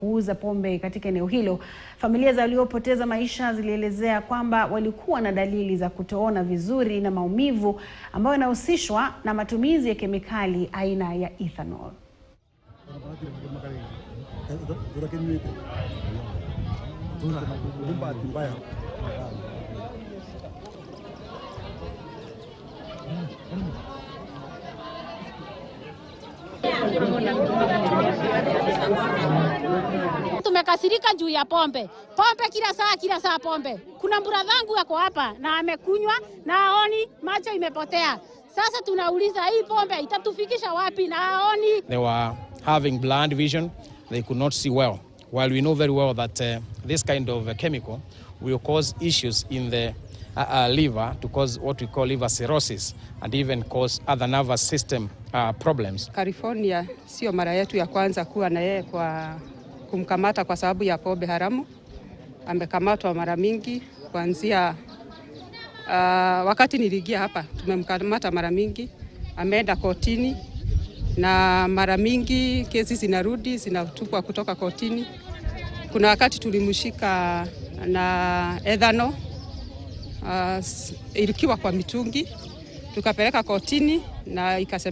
kuuza pombe katika eneo hilo. Familia za waliopoteza maisha zilielezea kwamba walikuwa na dalili za kutoona vizuri na maumivu ambayo yanahusishwa na matumizi ya kemikali aina ya ethanol. Tumekasirika juu ya pombe. Pombe kila saa pombe. Kuna brothangu yako hapa na amekunywa na aoni, macho imepotea. Sasa tunauliza hii pombe itatufikisha wapi na aoni? They were having blind vision. They could not see well. While we know very well that this kind of chemical will cause issues in the liver, to cause what we call liver cirrhosis, and even cause other nervous system problems. California sio mara yetu ya kwanza kuwa na yeye kwa kumkamata kwa sababu ya pombe haramu. Amekamatwa mara mingi kuanzia wakati niliingia hapa, tumemkamata mara mingi. Ameenda kotini na mara mingi kesi zinarudi zinatupwa kutoka kotini. Kuna wakati tulimshika na ethanol ilikiwa kwa mitungi, tukapeleka kotini na ikasema